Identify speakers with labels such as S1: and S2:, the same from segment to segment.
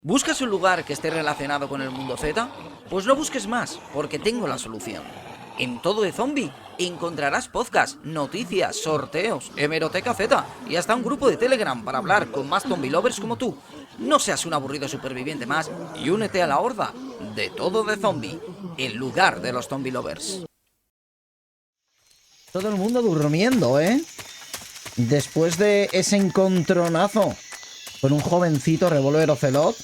S1: ¿Buscas un lugar que esté relacionado con el mundo Z? Pues no busques más, porque tengo la solución. En Todo de Zombie encontrarás podcasts, noticias, sorteos, hemeroteca Z y hasta un grupo de Telegram para hablar con más zombie lovers como tú. No seas un aburrido superviviente más y únete a la horda de Todo de Zombie, el lugar de los zombie lovers.
S2: Todo el mundo durmiendo, ¿eh? Después de ese encontronazo con un jovencito revólver ocelot.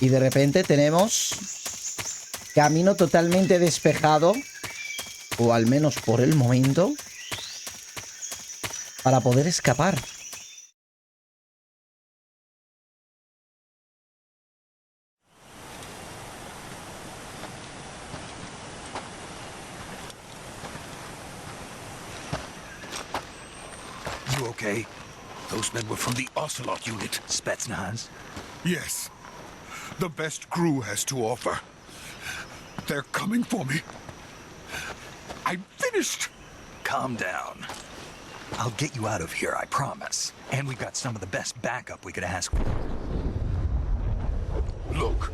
S2: Y de repente tenemos camino totalmente despejado, o al menos por el momento, para poder escapar.
S3: You okay? Those men were from the Ocelot unit. Spetsnaz?
S4: Yes. The best crew has to offer. They're coming for me. I'm finished.
S3: Calm down. I'll get you out of here, I promise. And we've got some of the best backup we could ask for.
S4: Look.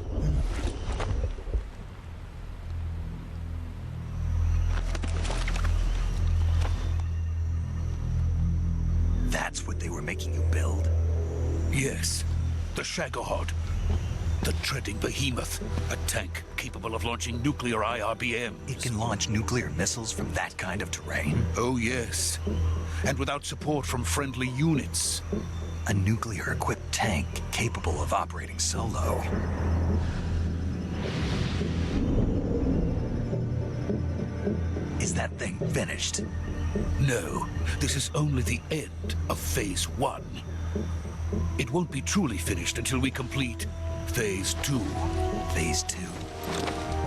S3: That's what they were making you build?
S4: Yes. The Shagohod. The treading behemoth. A tank capable of launching nuclear IRBMs.
S3: It can launch nuclear missiles from that kind of terrain?
S4: Oh, yes. And without support from friendly units.
S3: A nuclear-equipped tank capable of operating solo. Is that thing finished?
S4: No, this is only the end of Phase 1. It won't be truly finished until we complete Phase 2.
S3: Phase 2.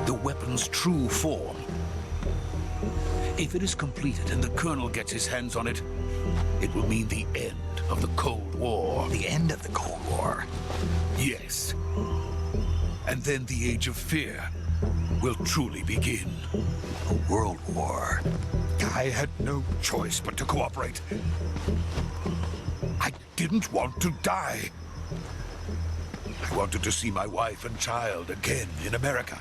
S4: The weapon's true form. If it is completed and the Colonel gets his hands on it, it will mean the end of the Cold War.
S3: The end of the Cold War?
S4: Yes. And then the Age of Fear will truly begin.
S3: A world war.
S4: I had no choice but to cooperate. I didn't want to die. I wanted to see my wife and child again in America.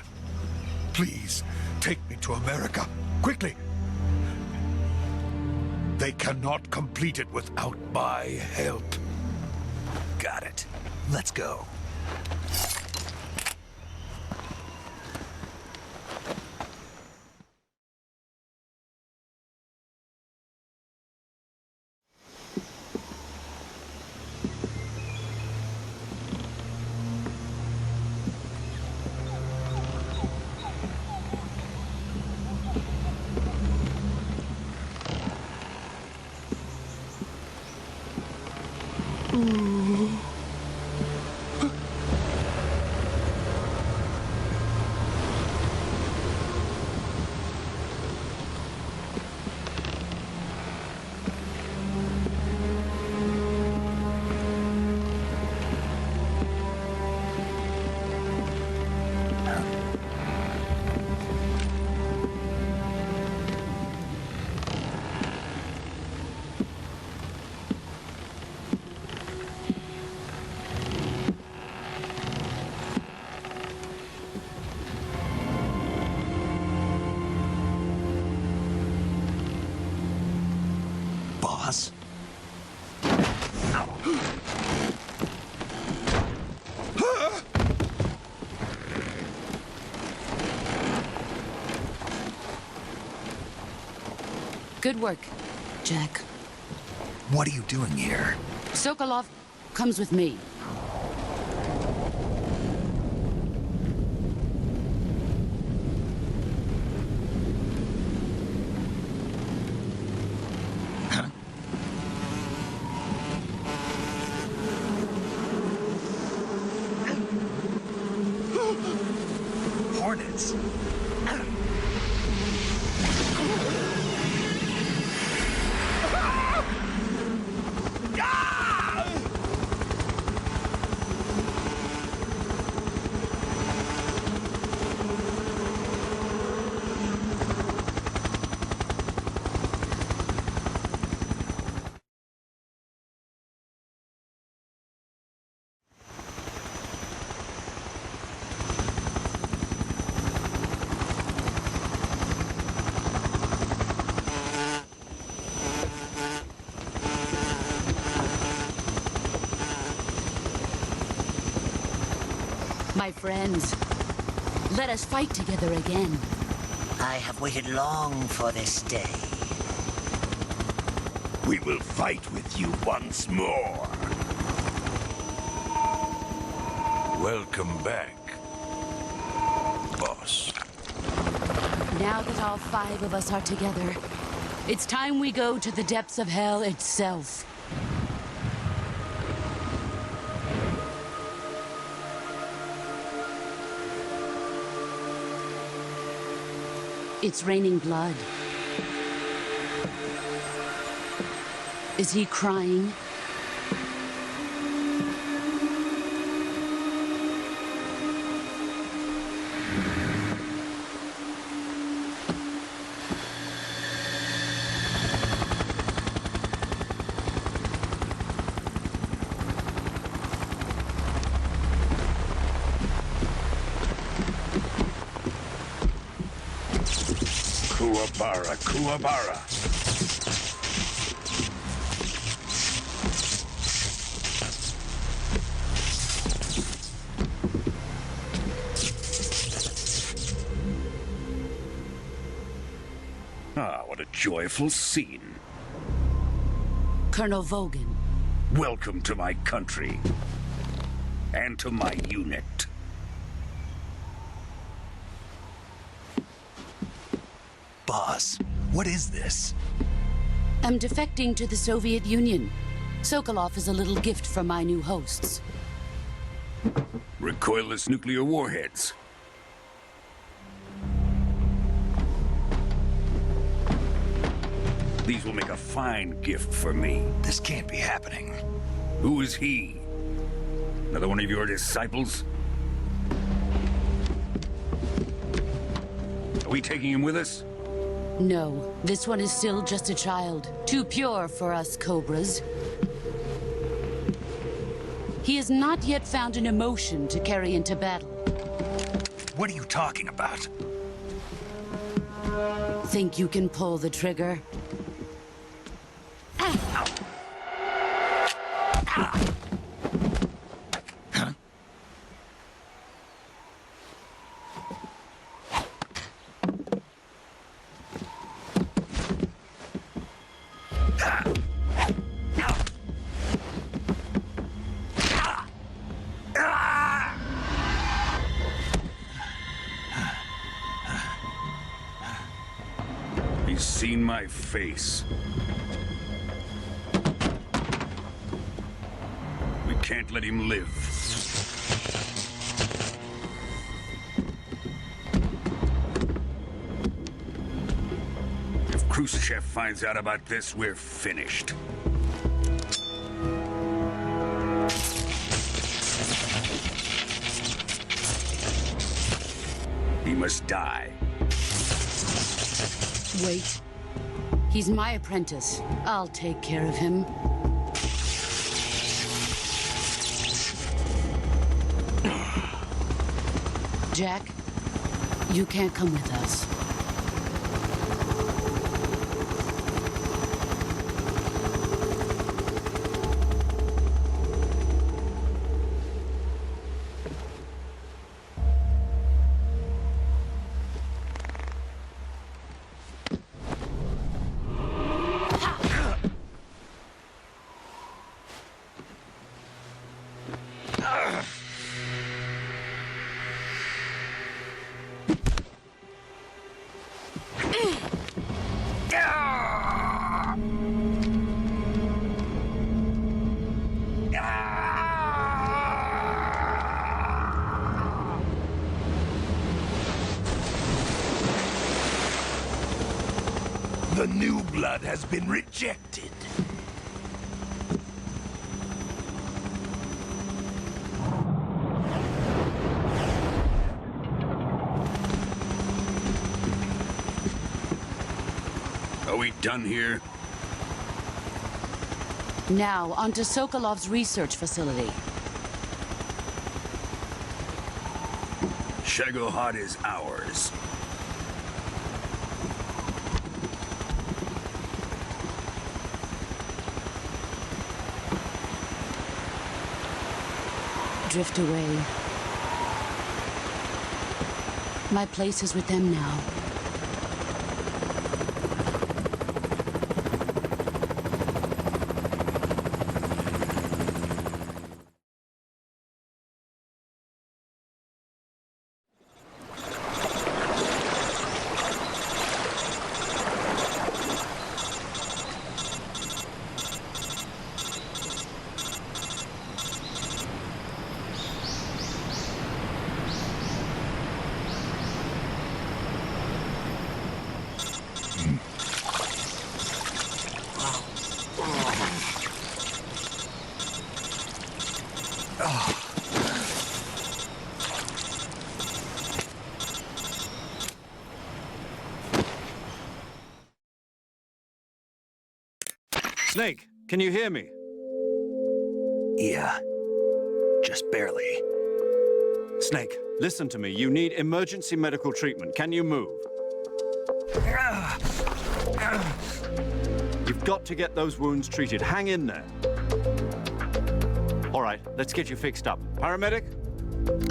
S4: Please, take me to America, quickly. They cannot complete it without my help.
S3: Got it. Let's go. Boss?
S5: Good work, Jack.
S3: What are you doing here?
S5: Sokolov comes with me.
S3: Hornets.
S5: My friends, let us fight together again.
S6: I have waited long for this day.
S4: We will fight with you once more. Welcome back, boss.
S5: Now that all 5 of us are together, it's time we go to the depths of hell itself. It's raining blood. Is he crying?
S4: Kuwabara, Kuwabara. Ah, what a joyful scene.
S5: Colonel Vogan.
S4: Welcome to my country. And to my unit.
S3: Boss, what is this?
S5: I'm defecting to the Soviet Union. Sokolov is a little gift from my new hosts.
S4: Recoilless nuclear warheads. These will make a fine gift for me.
S3: This can't be happening.
S4: Who is he? Another one of your disciples? Are we taking him with us?
S5: No, this one is still just a child. Too pure for us Cobras. He has not yet found an emotion to carry into battle.
S3: What are you talking about?
S5: Think you can pull the trigger?
S4: He's seen my face. We can't let him live. If Khrushchev finds out about this, we're finished. He must die.
S5: Wait. He's my apprentice. I'll take care of him. Jack, you can't come with us.
S4: The new blood has been rejected. Are we done here?
S5: Now, onto Sokolov's research facility.
S4: Shagohod is ours.
S5: Drift away. My place is with them now.
S7: Snake, can you hear me?
S3: Yeah. Just barely.
S7: Snake, listen to me. You need emergency medical treatment. Can you move? You've got to get those wounds treated. Hang in there. All right, let's get you fixed up. Paramedic?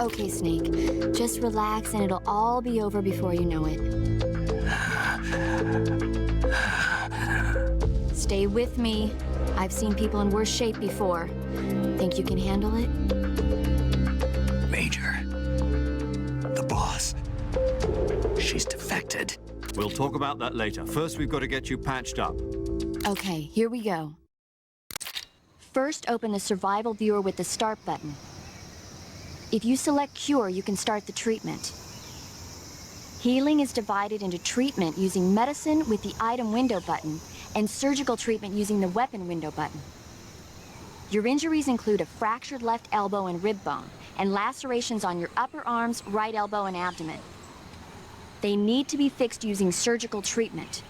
S8: Okay, Snake. Just relax and it'll all be over before you know it. Stay with me. I've seen people in worse shape before. Think you can handle it?
S3: Major. The boss. She's defected.
S7: We'll talk about that later. First, we've got to get you patched up.
S8: Okay, here we go. First, open the survival viewer with the start button. If you select cure, you can start the treatment. Healing is divided into treatment using medicine with the item window button and surgical treatment using the weapon window button. Your injuries include a fractured left elbow and rib bone, and lacerations on your upper arms, right elbow, and abdomen. They need to be fixed using surgical treatment.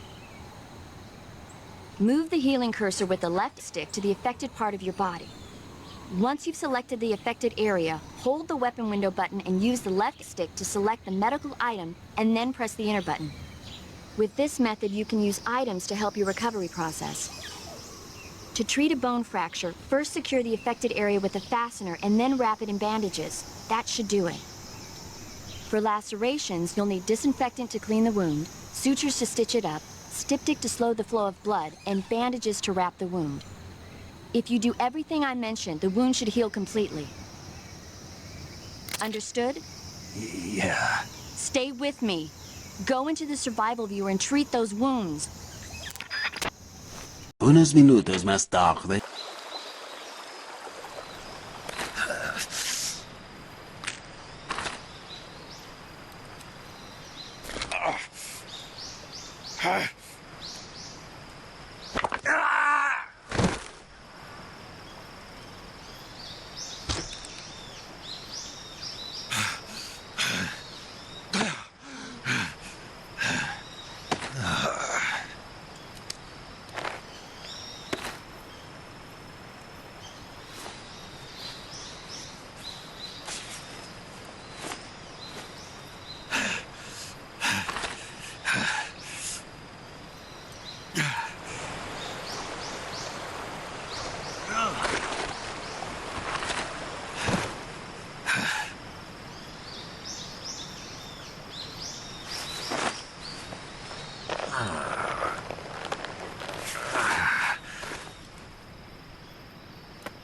S8: Move the healing cursor with the left stick to the affected part of your body. Once you've selected the affected area, hold the weapon window button and use the left stick to select the medical item, and then press the enter button. With this method, you can use items to help your recovery process. To treat a bone fracture, first secure the affected area with a fastener and then wrap it in bandages. That should do it. For lacerations, you'll need disinfectant to clean the wound, sutures to stitch it up, styptic to slow the flow of blood, and bandages to wrap the wound. If you do everything I mentioned, the wound should heal completely. Understood?
S3: Yeah.
S8: Stay with me. Go into the survival viewer and treat those wounds.
S9: Unos minutos más tarde.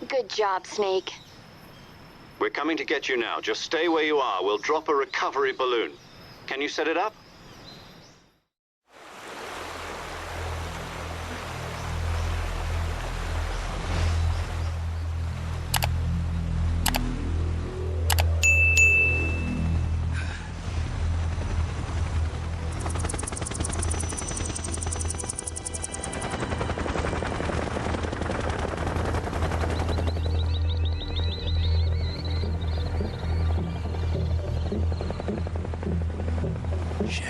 S8: Good job, Snake.
S7: We're coming to get you now. Just stay where you are. We'll drop a recovery balloon. Can you set it up?
S3: Shit.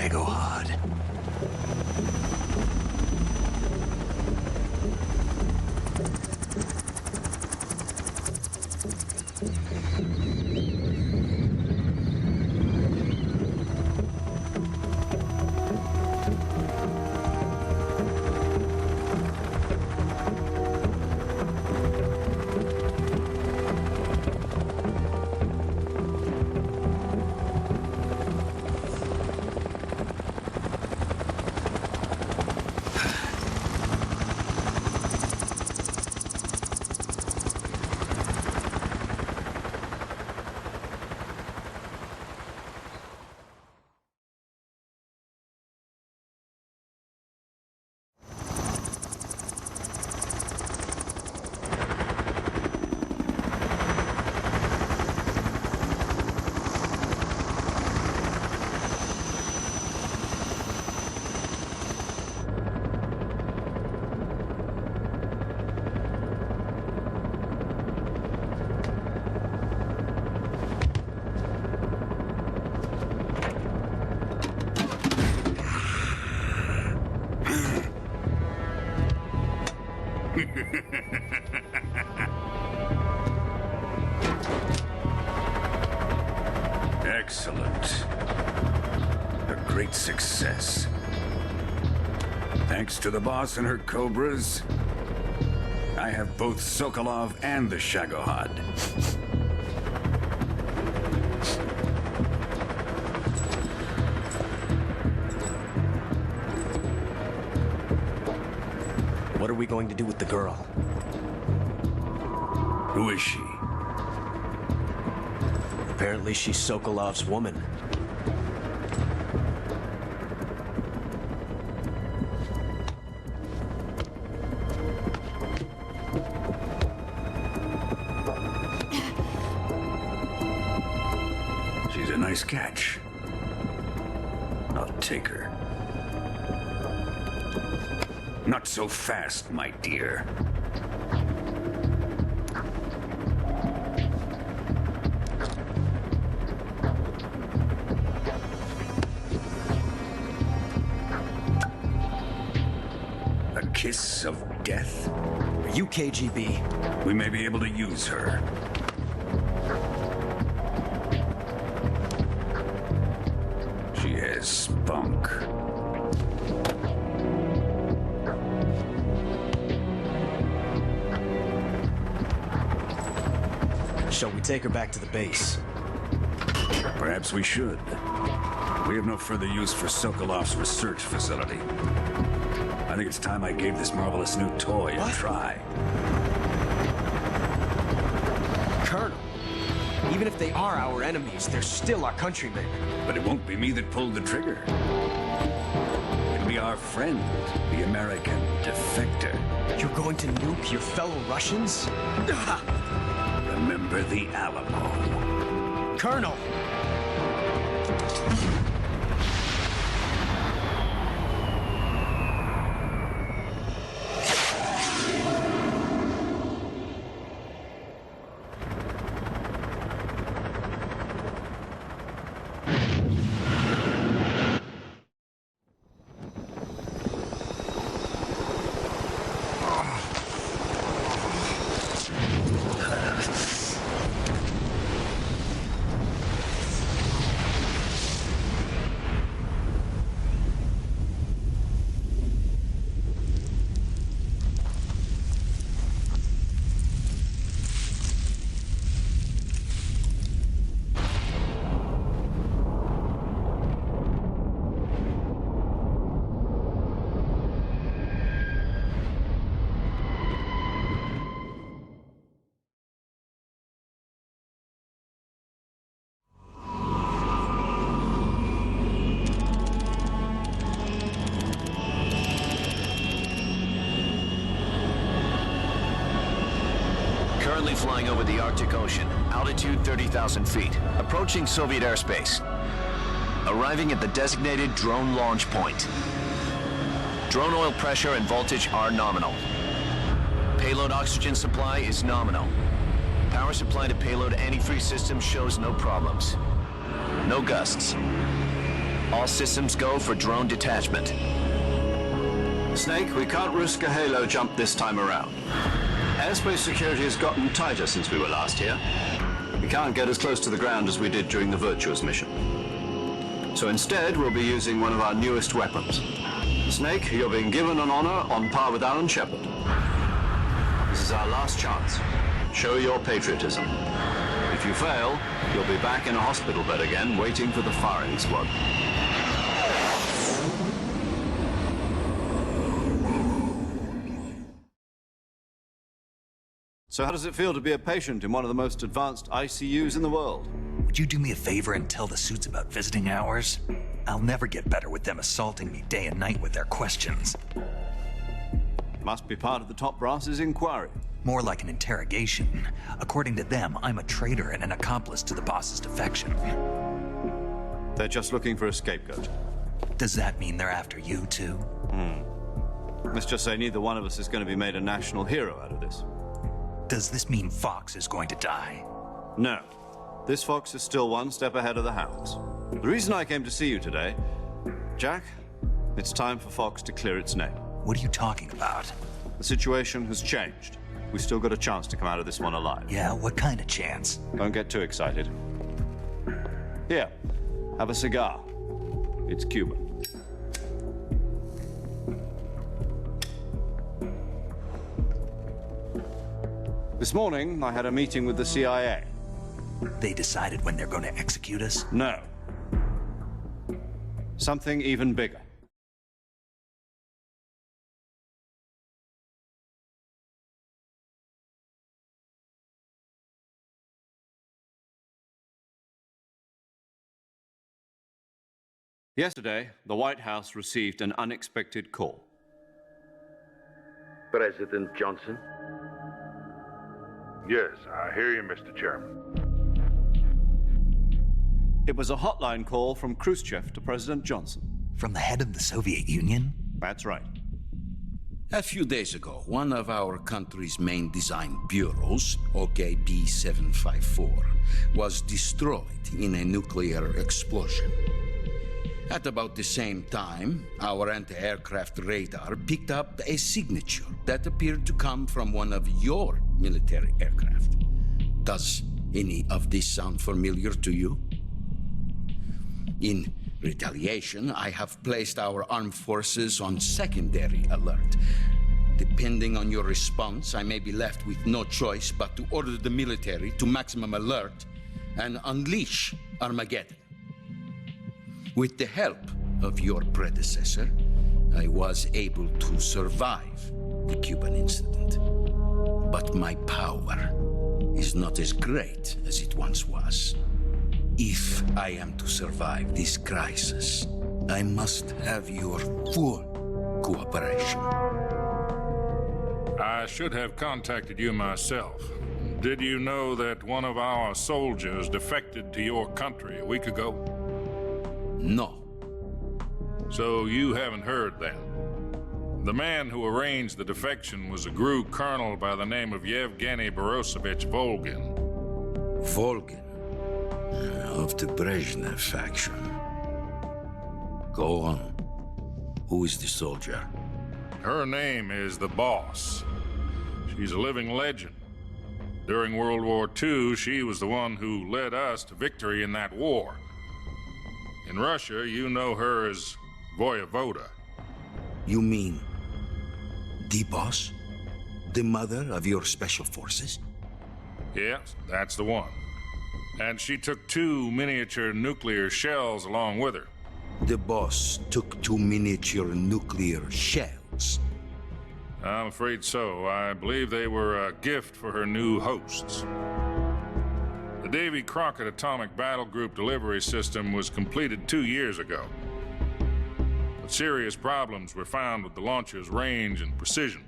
S10: Excellent. A great success. Thanks to the boss and her cobras, I have both Sokolov and the Shagohod.
S11: What are we going to do with the girl?
S10: Who is she?
S11: Apparently she's Sokolov's woman.
S10: She's a nice catch. I'll take her. Not so fast, my dear. A kiss of death?
S11: Are you KGB?
S10: We may be able to use her. She has spunk.
S11: Shall we take her back to the base?
S10: Perhaps we should. We have no further use for Sokolov's research facility. I think it's time I gave this marvelous new toy a try.
S11: Colonel, even if they are our enemies, they're still our countrymen.
S10: But it won't be me that pulled the trigger. It'll be our friend, the American defector.
S11: You're going to nuke your fellow Russians?
S10: Remember the Alamo.
S11: Colonel!
S12: Currently flying over the Arctic Ocean, altitude 30,000 feet, approaching Soviet airspace. Arriving at the designated drone launch point. Drone oil pressure and voltage are nominal. Payload oxygen supply is nominal. Power supply to payload antifreeze system shows no problems. No gusts. All systems go for drone detachment.
S13: Snake, we can't risk a halo jump this time around. Airspace security has gotten tighter since we were last here. We can't get as close to the ground as we did during the Virtuous mission. So instead, we'll be using one of our newest weapons. Snake, you're being given an honor on par with Alan Shepard. This is our last chance. Show your patriotism. If you fail, you'll be back in a hospital bed again, waiting for the firing squad. So how does it feel to be a patient in one of the most advanced ICUs in the world?
S3: Would you do me a favor and tell the suits about visiting hours? I'll never get better with them assaulting me day and night with their questions.
S13: Must be part of the top brass's inquiry.
S3: More like an interrogation. According to them, I'm a traitor and an accomplice to the boss's defection.
S13: They're just looking for a scapegoat.
S3: Does that mean they're after you, too?
S13: Let's just say neither one of us is going to be made a national hero out of this.
S3: Does this mean Fox is going to die?
S13: No. This fox is still one step ahead of the hounds. The reason I came to see you today, Jack, it's time for Fox to clear its name.
S3: What are you talking about?
S13: The situation has changed. We've still got a chance to come out of this one alive.
S3: Yeah, what kind of chance?
S13: Don't get too excited. Here, have a cigar. It's Cuban. This morning, I had a meeting with the CIA.
S3: They decided when they're going to execute us?
S13: No. Something even bigger. Yesterday, the White House received an unexpected call.
S14: President Johnson?
S15: Yes, I hear you, Mr. Chairman.
S13: It was a hotline call from Khrushchev to President Johnson.
S3: From the head of the Soviet Union?
S13: That's right.
S4: A few days ago, one of our country's main design bureaus, OKB-754, was destroyed in a nuclear explosion. At about the same time, our anti-aircraft radar picked up a signature that appeared to come from one of your military aircraft. Does any of this sound familiar to you? In retaliation, I have placed our armed forces on secondary alert. Depending on your response, I may be left with no choice but to order the military to maximum alert and unleash Armageddon. With the help of your predecessor, I was able to survive the Cuban incident. But my power is not as great as it once was. If I am to survive this crisis, I must have your full cooperation.
S15: I should have contacted you myself. Did you know that one of our soldiers defected to your country a week ago?
S4: No.
S15: So you haven't heard then. The man who arranged the defection was a GRU colonel by the name of Yevgeny Borosovich Volgin.
S4: Volgin? Of the Brezhnev faction. Go on. Who is the soldier?
S15: Her name is the Boss. She's a living legend. During World War II, she was the one who led us to victory in that war. In Russia, you know her as Voyevoda.
S4: You mean the Boss? The mother of your special forces?
S15: Yes, that's the one. And she took 2 miniature nuclear shells along with her.
S4: The Boss took 2 miniature nuclear shells?
S15: I'm afraid so. I believe they were a gift for her new hosts. The Davy Crockett Atomic Battle Group delivery system was completed 2 years ago. But serious problems were found with the launcher's range and precision.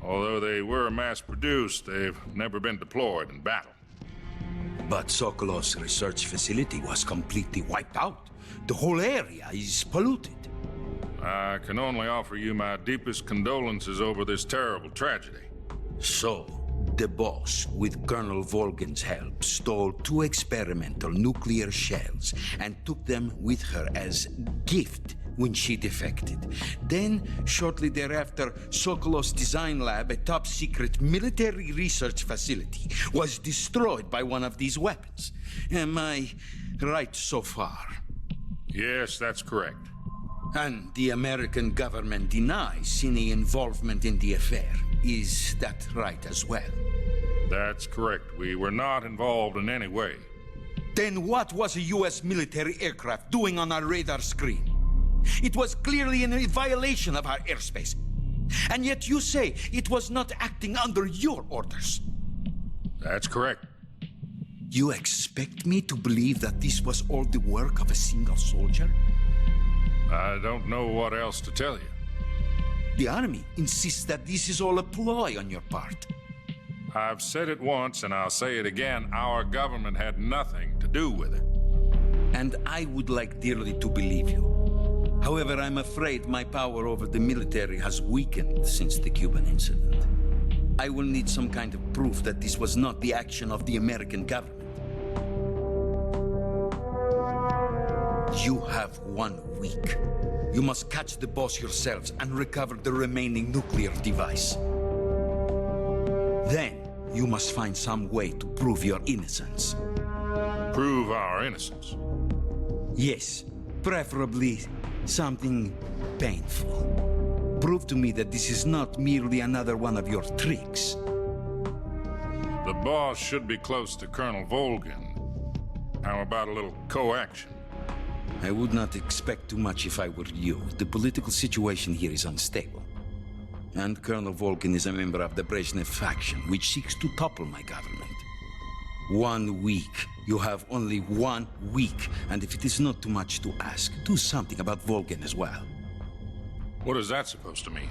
S15: Although they were mass-produced, they've never been deployed in battle.
S4: But Sokolov's research facility was completely wiped out. The whole area is polluted.
S15: I can only offer you my deepest condolences over this terrible tragedy.
S4: So, the Boss, with Colonel Volgin's help, stole 2 experimental nuclear shells and took them with her as gift when she defected. Then, shortly thereafter, Sokolov's design lab, a top-secret military research facility, was destroyed by one of these weapons. Am I right so far?
S15: Yes, that's correct.
S4: And the American government denies any involvement in the affair. Is that right as well?
S15: That's correct. We were not involved in any way.
S4: Then what was a U.S. military aircraft doing on our radar screen? It was clearly in a violation of our airspace. And yet you say it was not acting under your orders.
S15: That's correct.
S4: You expect me to believe that this was all the work of a single soldier?
S15: I don't know what else to tell you.
S4: The Army insists that this is all a ploy on your part.
S15: I've said it once and I'll say it again. Our government had nothing to do with it.
S4: And I would like dearly to believe you. However, I'm afraid my power over the military has weakened since the Cuban incident. I will need some kind of proof that this was not the action of the American government. You have 1 week. You must catch the Boss yourselves and recover the remaining nuclear device. Then, you must find some way to prove your innocence.
S15: Prove our innocence.
S4: Yes, preferably something painful. Prove to me that this is not merely another one of your tricks.
S15: The boss should be close to Colonel Volgin. How about a little co-action?
S4: I would not expect too much if I were you. The political situation here is unstable. And Colonel Volgin is a member of the Brezhnev faction, which seeks to topple my government. 1 week. You have only 1 week. And if it is not too much to ask, do something about Volgin as well.
S15: What is that supposed to mean?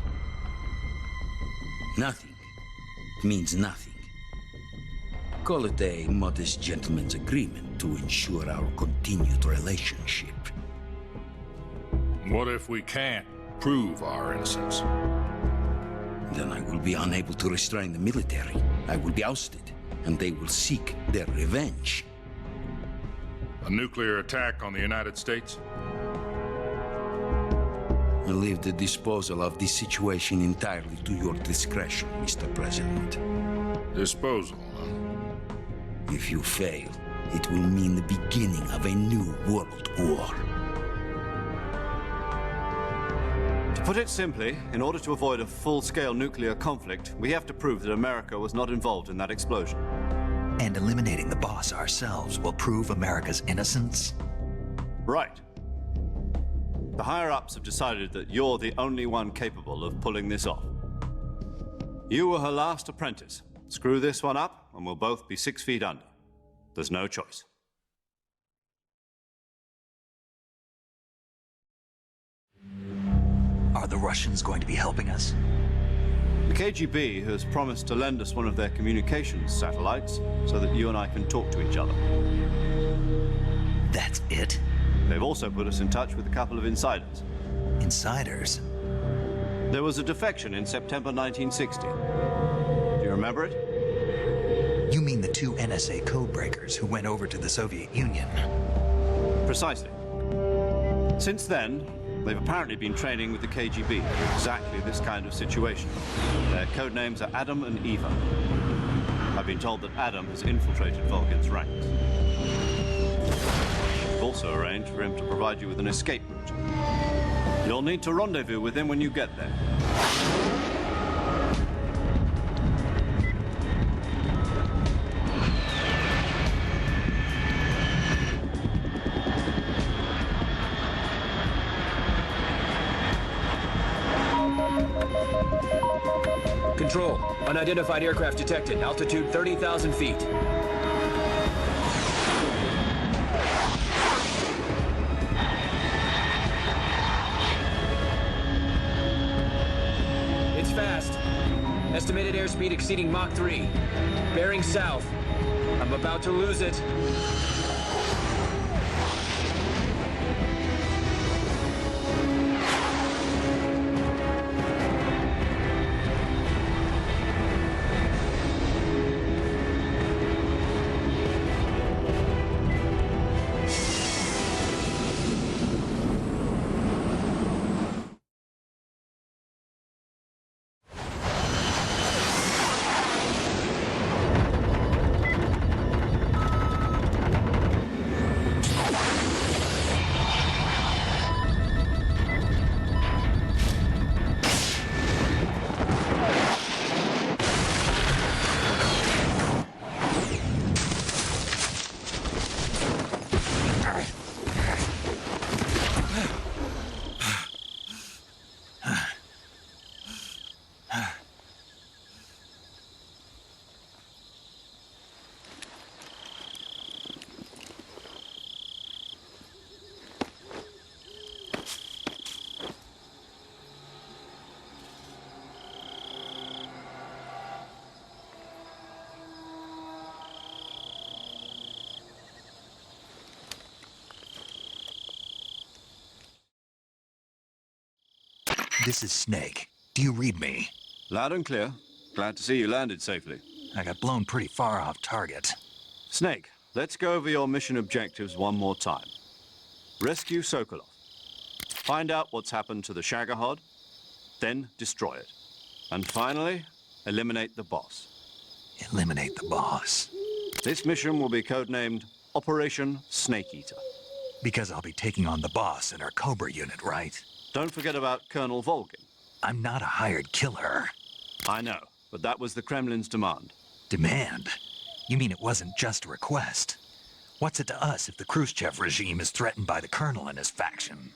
S4: Nothing. It means nothing. Call it a modest gentleman's agreement to ensure our continued relationship.
S15: What if we can't prove our innocence?
S4: Then I will be unable to restrain the military. I will be ousted, and they will seek their revenge.
S15: A nuclear attack on the United States?
S4: I leave the disposal of this situation entirely to your discretion, Mr. President.
S15: Disposal, huh?
S4: If you fail, it will mean the beginning of a new world war.
S13: To put it simply, in order to avoid a full-scale nuclear conflict, we have to prove that America was not involved in that explosion.
S3: And eliminating the boss ourselves will prove America's innocence?
S13: Right. The higher-ups have decided that you're the only one capable of pulling this off. You were her last apprentice. Screw this one up, and we'll both be 6 feet under. There's no choice.
S3: Are the Russians going to be helping us?
S13: The KGB has promised to lend us one of their communications satellites so that you and I can talk to each other.
S3: That's it?
S13: They've also put us in touch with a couple of insiders.
S3: Insiders?
S13: There was a defection in September 1960. Do you remember it?
S3: You mean the 2 NSA codebreakers who went over to the Soviet Union?
S13: Precisely. Since then, they've apparently been training with the KGB for exactly this kind of situation. Their code names are Adam and Eva. I've been told that Adam has infiltrated Volgin's ranks. We've also arranged for him to provide you with an escape route. You'll need to rendezvous with him when you get there.
S11: Control. Unidentified aircraft detected. Altitude 30,000 feet. It's fast. Estimated airspeed exceeding Mach 3. Bearing south. I'm about to lose it.
S3: This is Snake. Do you read me?
S13: Loud and clear. Glad to see you landed safely.
S3: I got blown pretty far off target.
S13: Snake, let's go over your mission objectives one more time. Rescue Sokolov. Find out what's happened to the Shagohod, then destroy it. And finally, eliminate the boss.
S3: Eliminate the boss.
S13: This mission will be codenamed Operation Snake Eater.
S3: Because I'll be taking on the boss in our Cobra unit, right?
S13: Don't forget about Colonel Volgin.
S3: I'm not a hired killer.
S13: I know, but that was the Kremlin's demand.
S3: Demand? You mean it wasn't just a request? What's it to us if the Khrushchev regime is threatened by the Colonel and his faction?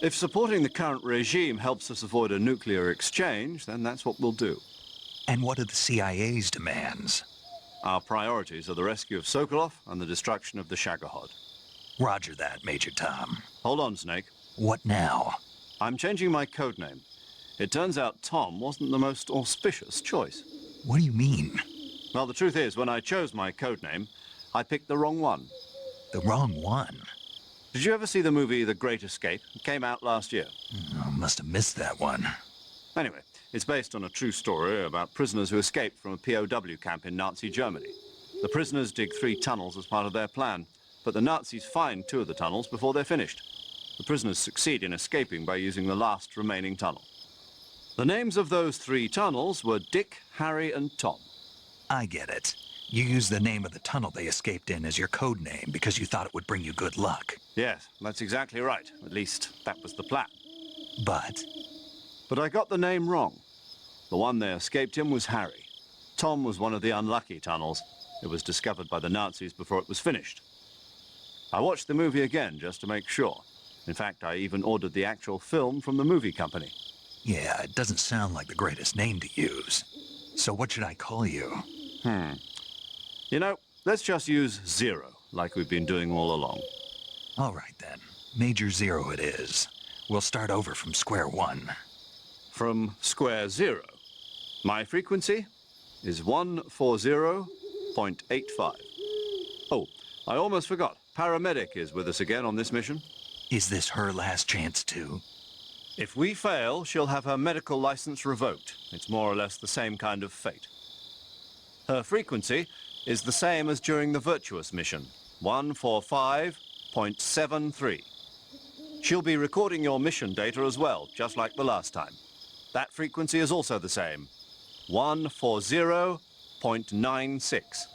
S13: If supporting the current regime helps us avoid a nuclear exchange, then that's what we'll do.
S3: And what are the CIA's demands?
S13: Our priorities are the rescue of Sokolov and the destruction of the Shagohod.
S3: Roger that, Major Tom.
S13: Hold on, Snake.
S3: What now?
S13: I'm changing my codename. It turns out Tom wasn't the most auspicious choice.
S3: What do you mean?
S13: Well, the truth is, when I chose my codename, I picked the wrong one.
S3: The wrong one?
S13: Did you ever see the movie The Great Escape? It came out last year.
S3: Oh, must have missed that one.
S13: Anyway, it's based on a true story about prisoners who escaped from a POW camp in Nazi Germany. The prisoners dig 3 tunnels as part of their plan, but the Nazis find 2 of the tunnels before they're finished. The prisoners succeed in escaping by using the last remaining tunnel. The names of those 3 tunnels were Dick, Harry, and Tom.
S3: I get it. You used the name of the tunnel they escaped in as your code name because you thought it would bring you good luck.
S13: Yes, that's exactly right. At least, that was the plan.
S3: But
S13: I got the name wrong. The one they escaped in was Harry. Tom was one of the unlucky tunnels. It was discovered by the Nazis before it was finished. I watched the movie again just to make sure. In fact, I even ordered the actual film from the movie company.
S3: yeah, it doesn't sound like the greatest name to use. So what should I call you?
S13: You know, let's just use Zero, like we've been doing all along.
S3: All right, then. Major Zero it is. We'll start over from square one.
S13: From square zero. My frequency is 140.85. Oh, I almost forgot. Paramedic is with us again on this mission.
S3: Is this her last chance, too?
S13: If we fail, she'll have her medical license revoked. It's more or less the same kind of fate. Her frequency is the same as during the Virtuous mission, 145.73. She'll be recording your mission data as well, just like the last time. That frequency is also the same, 140.96.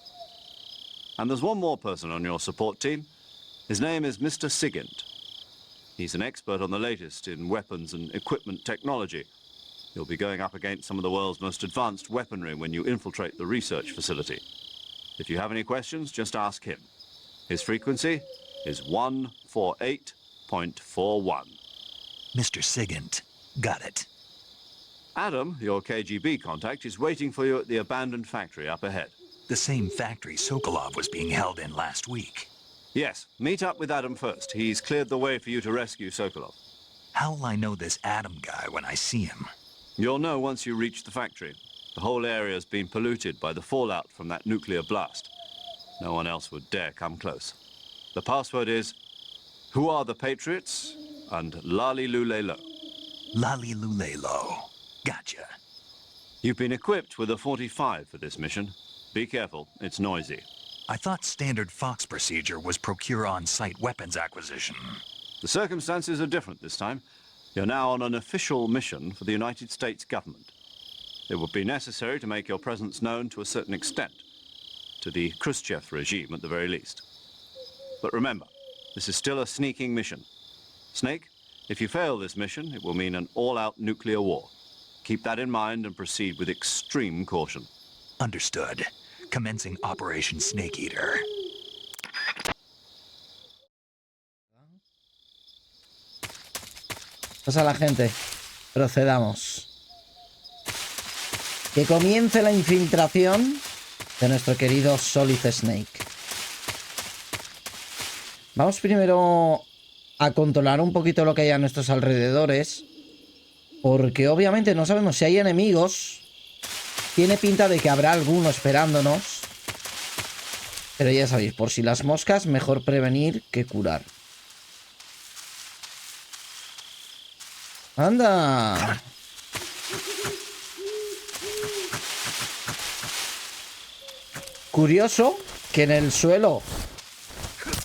S13: And there's one more person on your support team. His name is Mr. Sigint. He's an expert on the latest in weapons and equipment technology. You'll be going up against some of the world's most advanced weaponry when you infiltrate the research facility. If you have any questions, just ask him. His frequency is 148.41.
S3: Mr. Sigint. Got it.
S13: Adam, your KGB contact, is waiting for you at the abandoned factory up ahead.
S3: The same factory Sokolov was being held in last week.
S13: Yes, meet up with Adam first. He's cleared the way for you to rescue Sokolov.
S3: How will I know this Adam guy when I see him?
S13: You'll know once you reach the factory. The whole area's been polluted by the fallout from that nuclear blast. No one else would dare come close. The password is, "Who are the Patriots?" and Lali Lulelo.
S3: Lali Lulelo. Gotcha.
S13: You've been equipped with a 45 for this mission. Be careful, it's noisy.
S3: I thought standard Fox procedure was procure on-site weapons acquisition.
S13: The circumstances are different this time. You're now on an official mission for the United States government. It would be necessary to make your presence known to a certain extent, to the Khrushchev regime at the very least. But remember, this is still a sneaking mission. Snake, if you fail this mission, it will mean an all-out nuclear war. Keep that in mind and proceed with extreme caution.
S3: Understood. Commencing Operation Snake Eater.
S2: Pasa la gente. Procedamos. Que comience la infiltración de nuestro querido Solid Snake. Vamos primero a controlar un poquito lo que hay a nuestros alrededores. Porque obviamente no sabemos si hay enemigos. Tiene pinta de que habrá alguno esperándonos. Pero ya sabéis, por si las moscas, mejor prevenir que curar. ¡Anda! Curioso que en el suelo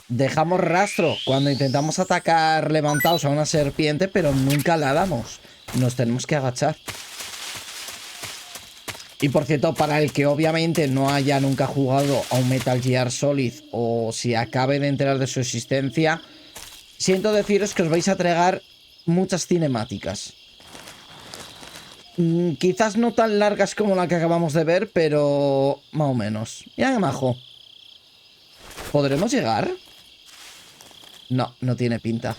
S2: dejamos rastro cuando intentamos atacar levantados a una serpiente, pero nunca la damos. Nos tenemos que agachar. Y por cierto, para el que obviamente no haya nunca jugado a un Metal Gear Solid o si acabe de enterar de su existencia, siento deciros que os vais a tragar muchas cinemáticas. Quizás no tan largas como la que acabamos de ver, pero más o menos. Mira qué majo. ¿Podremos llegar? No, no tiene pinta.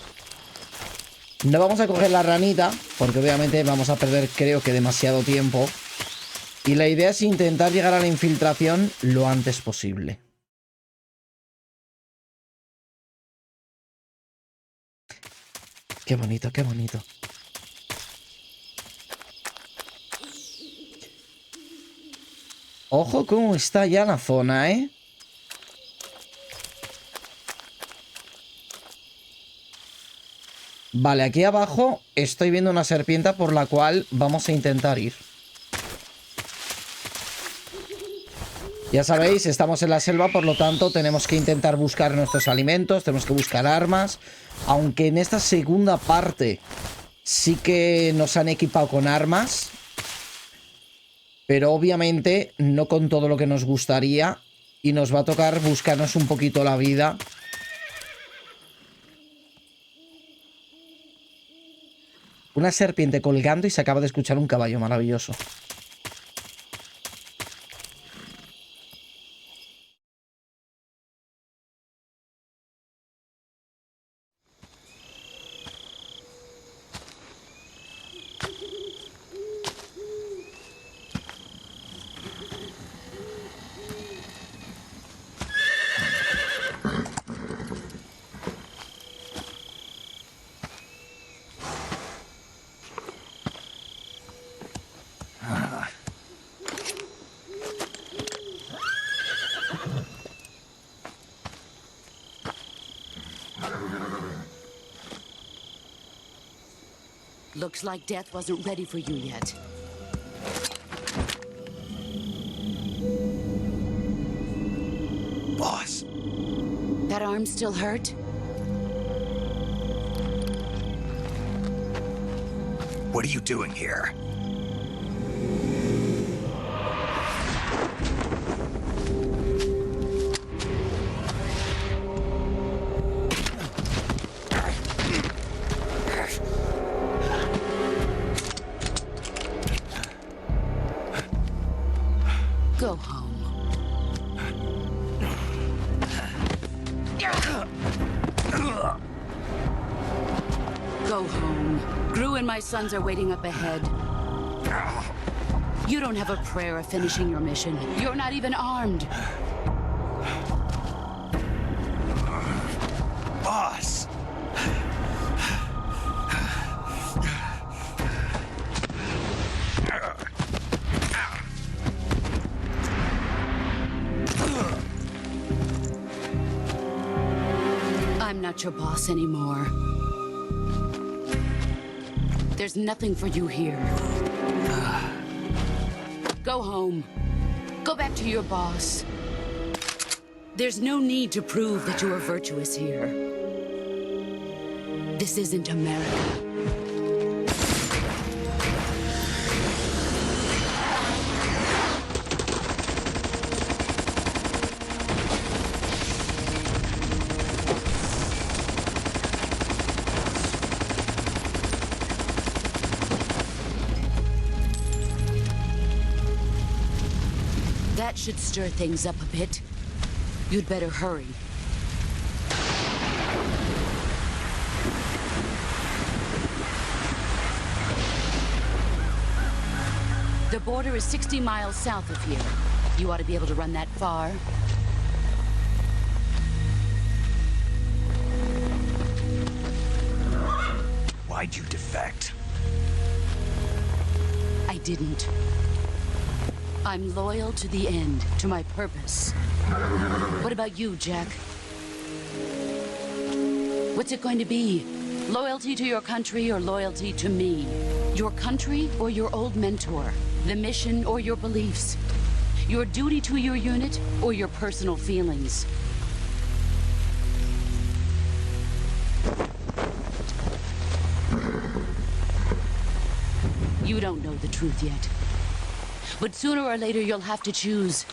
S2: No vamos a coger la ranita, porque obviamente vamos a perder, creo que demasiado tiempo. Y la idea es intentar llegar a la infiltración lo antes posible. Qué bonito, qué bonito. Ojo cómo está ya la zona, ¿eh? Vale, aquí abajo estoy viendo una serpiente por la cual vamos a intentar ir. Ya sabéis, estamos en la selva, por lo tanto tenemos que intentar buscar nuestros alimentos, tenemos que buscar armas. Aunque en esta segunda parte sí que nos han equipado con armas, pero obviamente no con todo lo que nos gustaría y nos va a tocar buscarnos un poquito la vida. Una serpiente colgando y se acaba de escuchar un caballo maravilloso.
S5: Looks like death wasn't ready for you yet.
S3: Boss.
S5: That arm still hurt?
S3: What are you doing here?
S5: Go home. Go home. Gru and my sons are waiting up ahead. You don't have a prayer of finishing your mission. You're not even armed.
S3: Boss.
S5: I'm not your boss anymore. There's nothing for you here. Go home. Go back to your boss. There's no need to prove that you are virtuous here. This isn't America. That should stir things up a bit. You'd better hurry. The border is 60 miles south of here. You ought to be able to run that far.
S3: Why'd you defect?
S5: I didn't. I'm loyal to the end, to my purpose. What about you, Jack? What's it going to be? Loyalty to your country or loyalty to me? Your country or your old mentor? The mission or your beliefs? Your duty to your unit or your personal feelings? You don't know the truth yet. But sooner or later you'll have to choose.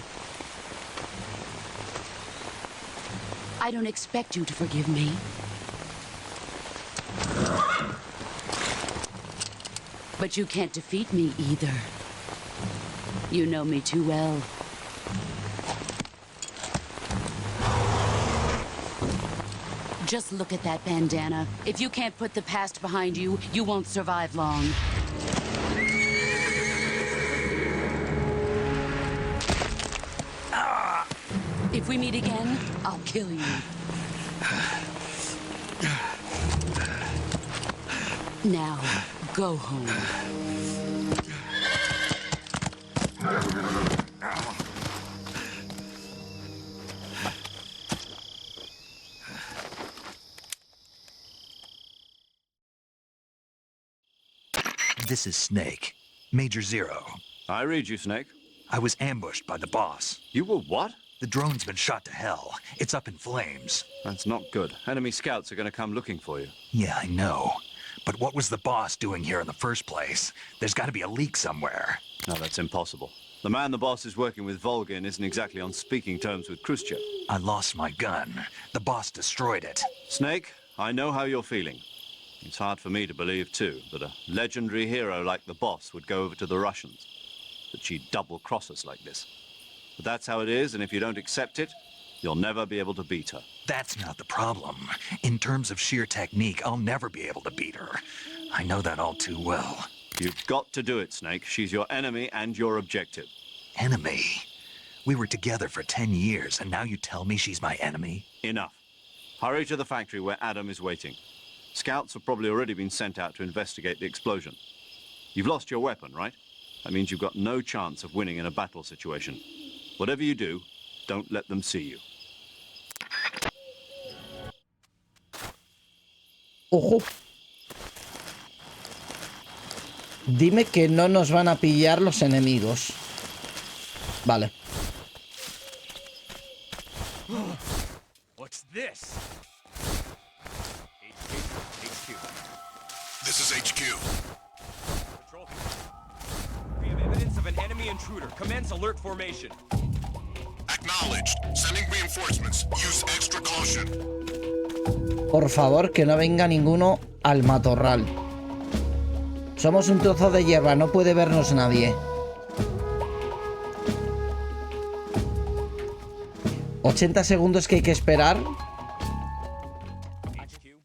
S5: I don't expect you to forgive me. But you can't defeat me either. You know me too well. Just look at that bandana. If you can't put the past behind you, you won't survive long. If we meet again, I'll kill you. Now, go home.
S3: This is Snake. Major Zero.
S13: I read you, Snake.
S3: I was ambushed by the boss.
S13: You were what?
S3: The drone's been shot to hell. It's up in flames.
S13: That's not good. Enemy scouts are going to come looking for you.
S3: Yeah, I know. But what was the boss doing here in the first place? There's got to be a leak somewhere.
S13: No, that's impossible. The man the boss is working with, Volgin, isn't exactly on speaking terms with Khrushchev.
S3: I lost my gun. The boss destroyed it.
S13: Snake, I know how you're feeling. It's hard for me to believe, too, that a legendary hero like the boss would go over to the Russians. That she'd double-cross us like this. But that's how it is, and if you don't accept it, you'll never be able to beat her.
S3: That's not the problem. In terms of sheer technique, I'll never be able to beat her. I know that all too well.
S13: You've got to do it, Snake. She's your enemy and your objective.
S3: Enemy? We were together for 10 years, and now you tell me she's my enemy?
S13: Enough. Hurry to the factory where Adam is waiting. Scouts have probably already been sent out to investigate the explosion. You've lost your weapon, right? That means you've got no chance of winning in a battle situation. Whatever you do, don't let them see you.
S2: Ojo. Dime que no nos van a pillar los enemigos. Vale.
S11: What's this? HQ.
S14: This is HQ.
S11: Patrol. We have evidence of an enemy intruder. Commence alert formation.
S14: Acknowledged. Sending reinforcements. Use extra caution.
S2: Por favor, que no venga ninguno al matorral. Somos un trozo de hierba, no puede vernos nadie. 80 segundos que hay que esperar.
S11: HQ.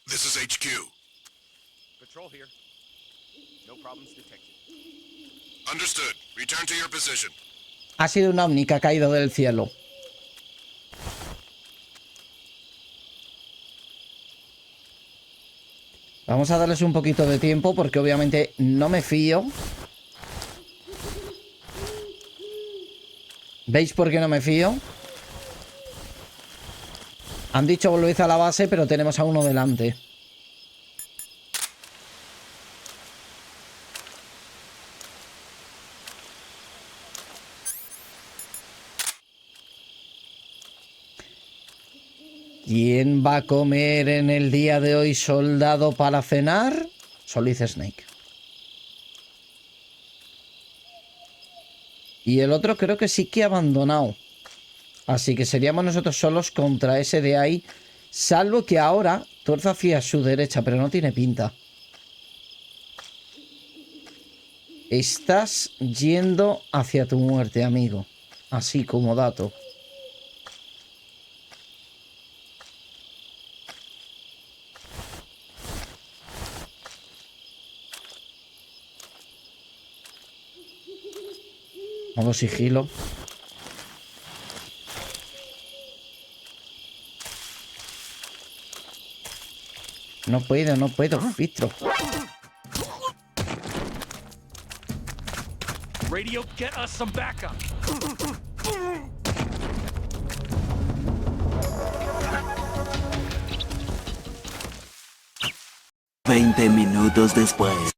S14: This is HQ.
S11: Patrol here. No problems detected.
S14: Understood. Return to your position.
S2: Ha sido un ovni que ha caído del cielo. Vamos a darles un poquito de tiempo porque obviamente no me fío. ¿Veis por qué no me fío? Han dicho volvéis a la base, pero tenemos a uno delante. ¿Quién va a comer en el día de hoy, soldado, para cenar? Solo dice Snake. Y el otro creo que sí que ha abandonado. Así que seríamos nosotros solos contra ese de ahí. Salvo que ahora tuerza hacia su derecha, pero no tiene pinta. Estás yendo hacia tu muerte, amigo. Así como dato. Modo sigilo. No puedo, filtro.
S11: Radio, get us some backup.
S9: 20 minutos después.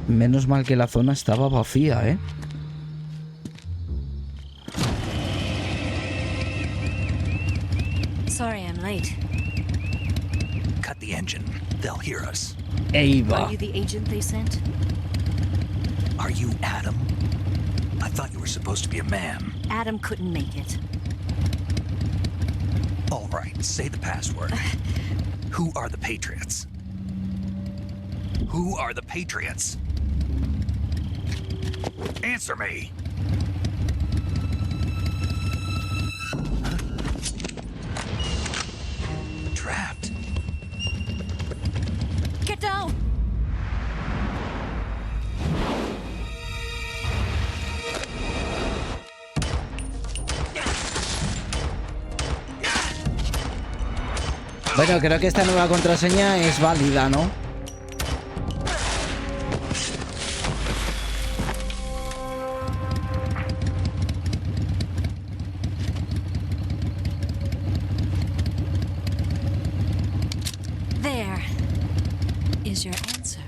S2: Menos mal que la zona estaba vacía, ¿eh?
S3: They'll hear us.
S2: Eva.
S5: Are you the agent they sent?
S3: Are you Adam? I thought you were supposed to be a man.
S5: Adam couldn't make it.
S3: All right, say the password. Who are the Patriots? Who are the Patriots? Answer me! Trapped.
S5: Get down!
S2: Bueno, creo que esta nueva contraseña es válida, ¿no?
S5: There is your answer.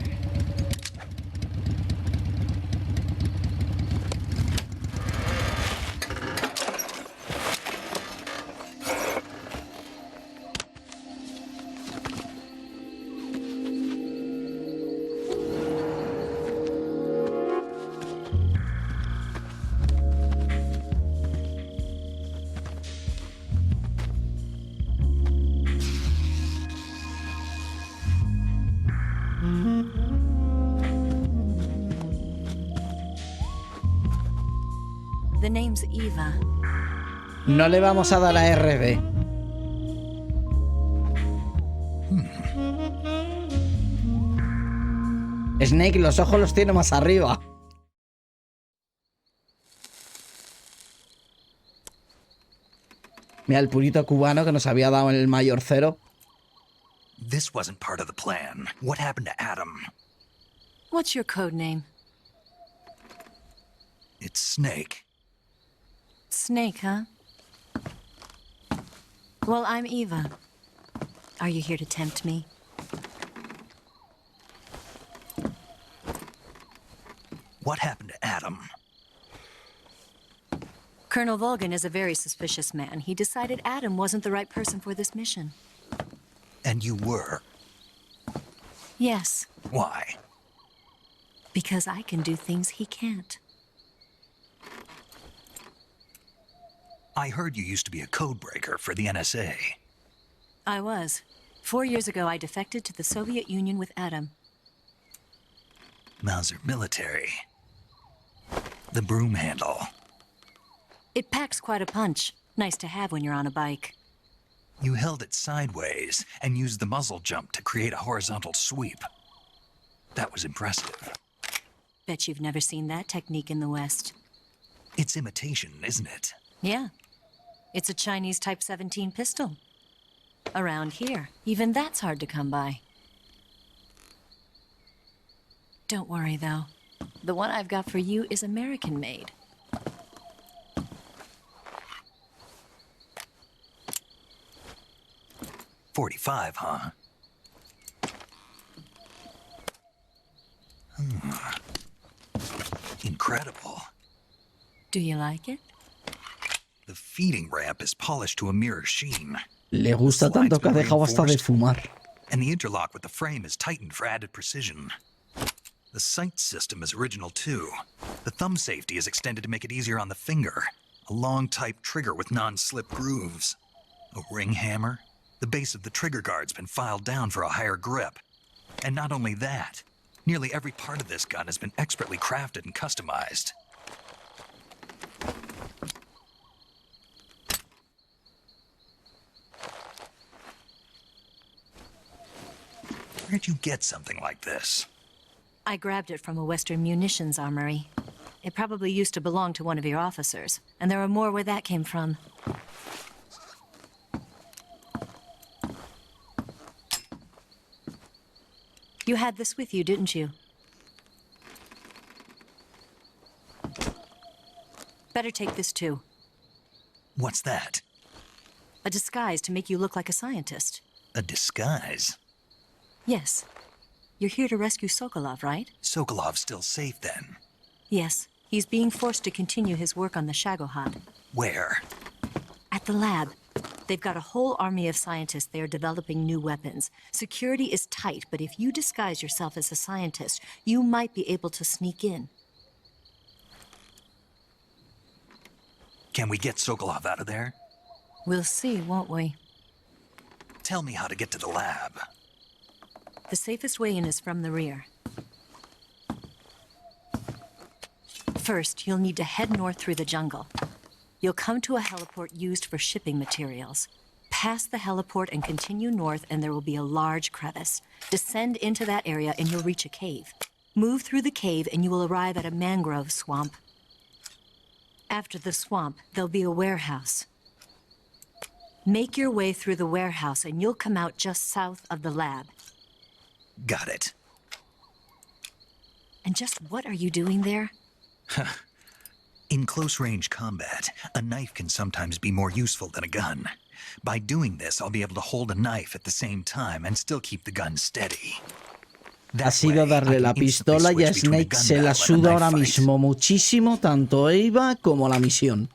S5: The name's Eva.
S2: No le vamos a dar a RB. Snake los ojos los tiene más arriba. Mira el purito cubano que nos había dado el mayor cero.
S3: This wasn't part of the plan. What happened to Adam?
S5: What's your code name?
S3: It's Snake.
S5: Snake, huh? Well, I'm Eva. Are you here to tempt me?
S3: What happened to Adam?
S5: Colonel Volgan is a very suspicious man. He decided Adam wasn't the right person for this mission.
S3: And you were?
S5: Yes,
S3: Why?
S5: because I can do things he can't.
S3: I heard you used to be a codebreaker for the NSA.
S5: I was. 4 years ago, I defected to the Soviet Union with Adam.
S3: Mauser military. The broom handle.
S5: It packs quite a punch. Nice to have when you're on a bike.
S3: You held it sideways and used the muzzle jump to create a horizontal sweep. That was impressive.
S5: Bet you've never seen that technique in the West.
S3: It's imitation, isn't it?
S5: Yeah. It's a Chinese Type 17 pistol. Around here, even that's hard to come by. Don't worry, though. The one I've got for you is American-made.
S3: .45, huh? Incredible.
S5: Do you like it?
S3: The feeding ramp is polished to a mirror sheen.
S2: Le gusta tanto que ha dejado hasta de fumar.
S3: And the interlock with the frame is tightened for added precision. The sight system is original too. The thumb safety is extended to make it easier on the finger. A long type trigger with non-slip grooves. A ring hammer. The base of the trigger guard's been filed down for a higher grip. And not only that, nearly every part of this gun has been expertly crafted and customized. Where'd you get something like this?
S5: I grabbed it from a Western munitions armory. It probably used to belong to one of your officers, and there are more where that came from. You had this with you, didn't you? Better take this too.
S3: What's that?
S5: A disguise to make you look like a scientist.
S3: A disguise?
S5: Yes. You're here to rescue Sokolov, right?
S3: Sokolov's still safe then?
S5: Yes. He's being forced to continue his work on the Shagohod.
S3: Where?
S5: At the lab.
S16: They've got a whole army of scientists there developing new weapons. Security is tight, but if you disguise yourself as a scientist, you might be able to sneak in.
S3: Can we get Sokolov out of there?
S16: We'll see, won't we?
S3: Tell me how to get to the lab.
S16: The safest way in is from the rear. First, you'll need to head north through the jungle. You'll come to a heliport used for shipping materials. Pass the heliport and continue north, and there will be a large crevice. Descend into that area and you'll reach a cave. Move through the cave and you will arrive at a mangrove swamp. After the swamp, there'll be a warehouse. Make your way through the warehouse and you'll come out just south of the lab.
S3: Got it.
S16: And just what are you doing there?
S3: In close-range combat, a knife can sometimes be more useful than a gun. By doing this, I'll be able to hold a knife at the same time and still keep the gun steady.
S2: Ha sido darle la pistola y a Snake se la suda ahora mismo muchísimo tanto Eva como la misión.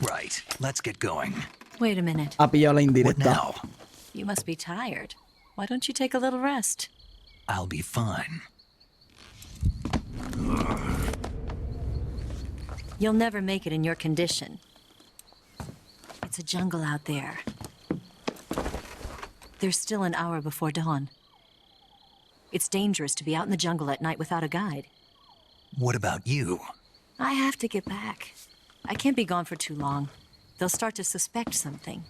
S3: Right, let's get going.
S16: Wait a minute.
S2: Ha pillado la indirecta.
S3: Now?
S16: You must be tired. Why don't you take a little rest?
S3: I'll be fine.
S16: You'll never make it in your condition. It's a jungle out there. There's still an hour before dawn. It's dangerous to be out in the jungle at night without a guide.
S3: What about you?
S16: I have to get back. I can't be gone for too long. They'll start to suspect something.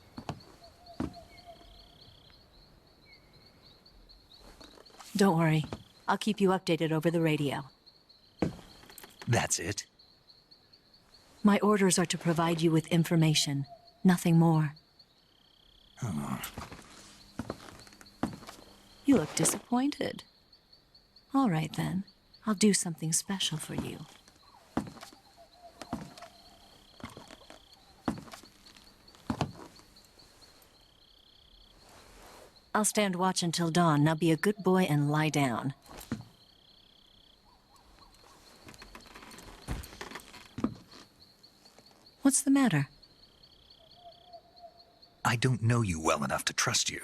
S16: Don't worry. I'll keep you updated over the radio.
S3: That's it?
S16: My orders are to provide you with information. Nothing more. You look disappointed. All right, then. I'll do something special for you. I'll stand watch until dawn. Now be a good boy and lie down. What's the matter?
S3: I don't know you well enough to trust you.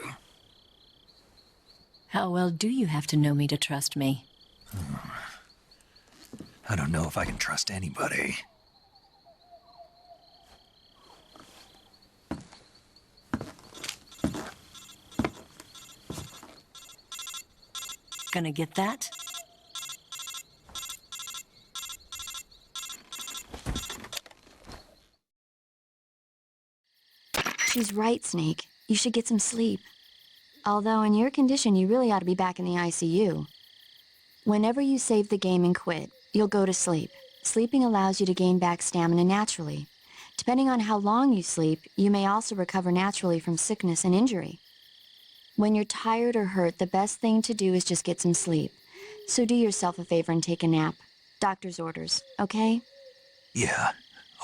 S16: How well do you have to know me to trust me?
S3: I don't know if I can trust anybody.
S16: Gonna get that?
S8: She's right, Snake. You should get some sleep. Although in your condition, you really ought to be back in the ICU. Whenever you save the game and quit, you'll go to sleep. Sleeping allows you to gain back stamina naturally. Depending on how long you sleep, you may also recover naturally from sickness and injury. When you're tired or hurt, the best thing to do is just get some sleep. So do yourself a favor and take a nap. Doctor's orders, okay?
S3: Yeah,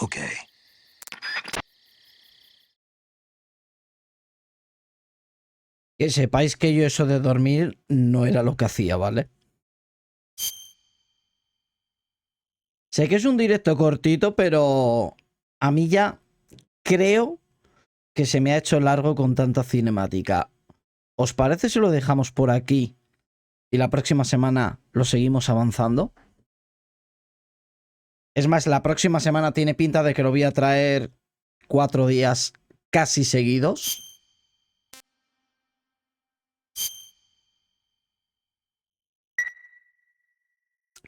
S3: okay.
S2: Que sepáis que yo eso de dormir no era lo que hacía, ¿vale? Sé que es un directo cortito, pero a mí ya creo que se me ha hecho largo con tanta cinemática. ¿Os parece si lo dejamos por aquí y la próxima semana lo seguimos avanzando? Es más, la próxima semana tiene pinta de que lo voy a traer 4 días casi seguidos.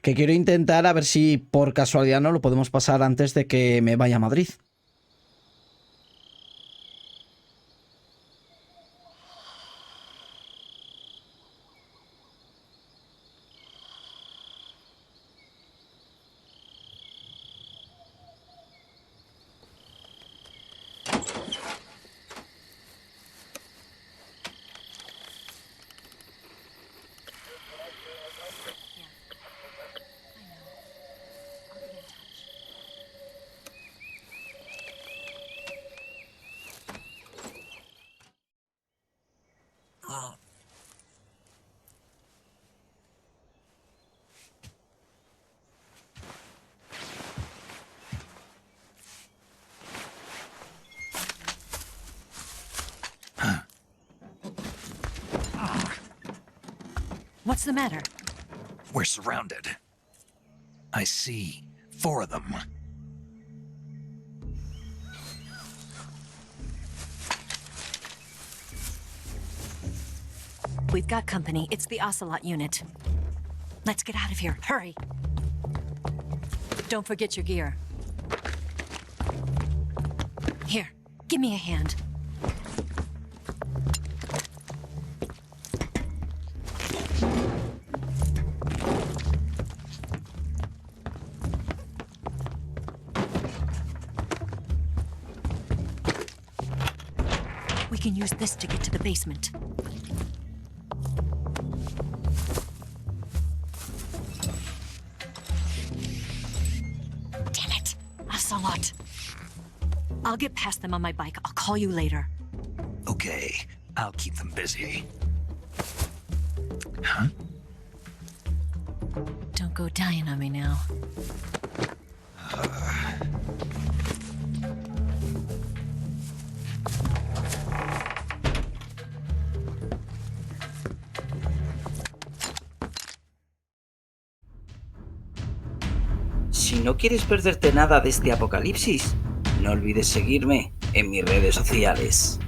S2: Que quiero intentar a ver si por casualidad no lo podemos pasar antes de que me vaya a Madrid.
S16: What's the matter?
S3: We're surrounded. I see 4 of them.
S16: We've got company. It's the Ocelot unit. Let's get out of here. Hurry. Don't forget your gear. Here, give me a hand. We can use this to get to the basement. Damn it! Ocelot. I'll get past them on my bike. I'll call you later.
S3: Okay, I'll keep them busy. Huh?
S16: Don't go dying on me now.
S1: Si no quieres perderte nada de este apocalipsis, no olvides seguirme en mis redes sociales.